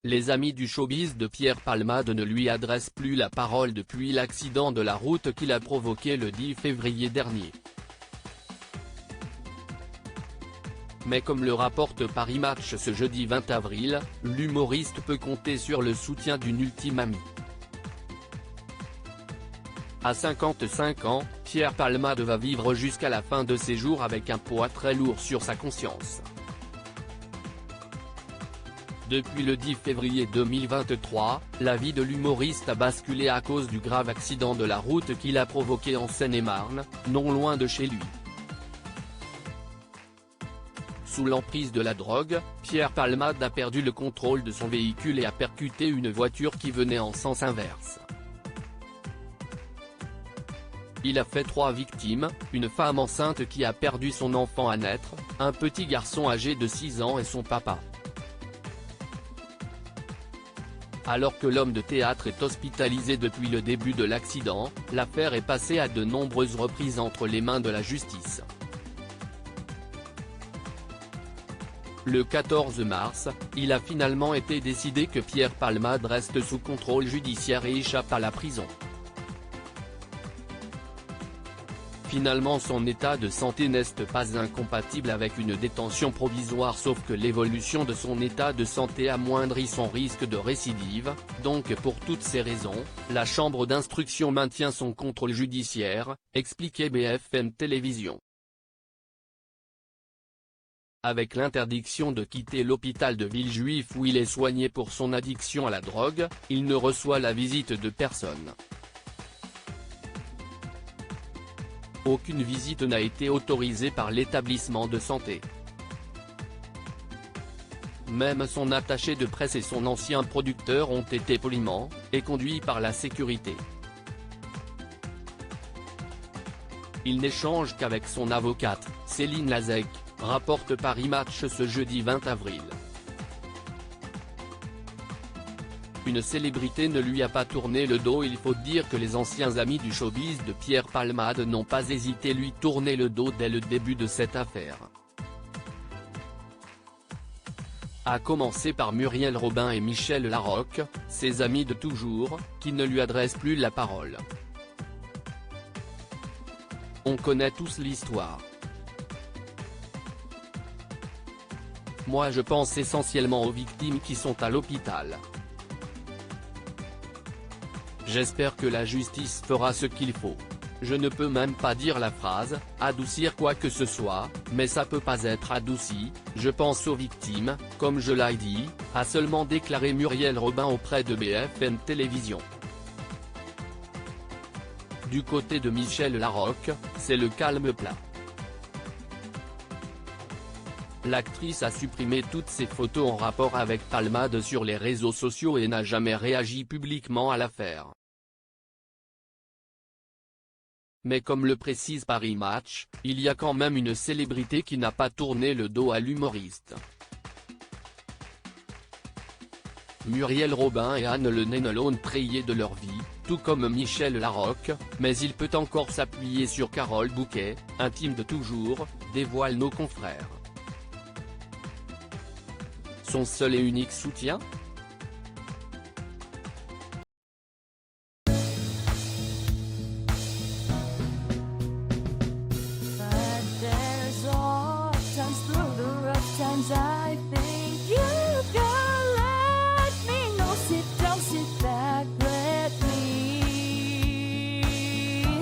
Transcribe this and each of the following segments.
Les amis du showbiz de Pierre Palmade ne lui adressent plus la parole depuis l'accident de la route qu'il a provoqué le 10 février dernier. Mais comme le rapporte Paris Match ce jeudi 20 avril, l'humoriste peut compter sur le soutien d'une ultime amie. À 55 ans, Pierre Palmade va vivre jusqu'à la fin de ses jours avec un poids très lourd sur sa conscience. Depuis le 10 février 2023, la vie de l'humoriste a basculé à cause du grave accident de la route qu'il a provoqué en Seine-et-Marne, non loin de chez lui. Sous l'emprise de la drogue, Pierre Palmade a perdu le contrôle de son véhicule et a percuté une voiture qui venait en sens inverse. Il a fait 3 victimes, une femme enceinte qui a perdu son enfant à naître, un petit garçon âgé de 6 ans et son papa. Alors que l'homme de théâtre est hospitalisé depuis le début de l'accident, l'affaire est passée à de nombreuses reprises entre les mains de la justice. Le 14 mars, il a finalement été décidé que Pierre Palmade reste sous contrôle judiciaire et échappe à la prison. Finalement son état de santé n'est pas incompatible avec une détention provisoire sauf que l'évolution de son état de santé amoindrit son risque de récidive, donc pour toutes ces raisons, la chambre d'instruction maintient son contrôle judiciaire, expliquait BFM Télévision. Avec l'interdiction de quitter l'hôpital de Villejuif où il est soigné pour son addiction à la drogue, il ne reçoit la visite de personne. Aucune visite n'a été autorisée par l'établissement de santé. Même son attaché de presse et son ancien producteur ont été poliment, et conduits par la sécurité. Il n'échange qu'avec son avocate, Céline Lazec, rapporte Paris Match ce jeudi 20 avril. Une célébrité ne lui a pas tourné le dos. Il faut dire que les anciens amis du showbiz de Pierre Palmade n'ont pas hésité à lui tourner le dos dès le début de cette affaire. À commencer par Muriel Robin et Michel Larocque, ses amis de toujours, qui ne lui adressent plus la parole. On connaît tous l'histoire. Moi je pense essentiellement aux victimes qui sont à l'hôpital. J'espère que la justice fera ce qu'il faut. Je ne peux même pas dire la phrase « adoucir quoi que ce soit », mais ça peut pas être adouci, je pense aux victimes, comme je l'ai dit, a seulement déclaré Muriel Robin auprès de BFM Télévision. Du côté de Michel Larocque, c'est le calme plat. L'actrice a supprimé toutes ses photos en rapport avec Palmade sur les réseaux sociaux et n'a jamais réagi publiquement à l'affaire. Mais comme le précise Paris Match, il y a quand même une célébrité qui n'a pas tourné le dos à l'humoriste. Muriel Robin et Anne Le Nenelon triaient de leur vie, tout comme Michel Larocque, mais il peut encore s'appuyer sur Carole Bouquet, intime de toujours, dévoile nos confrères. Son seul et unique soutien ? I think you can let me know. Sit down, sit back, let me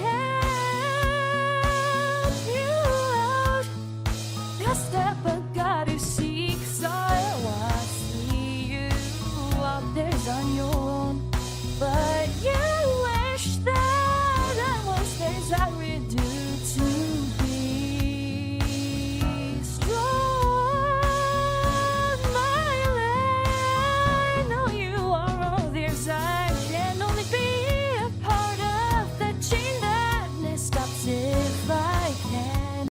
help you out. Just step back, got to seek, so I see you out there's on your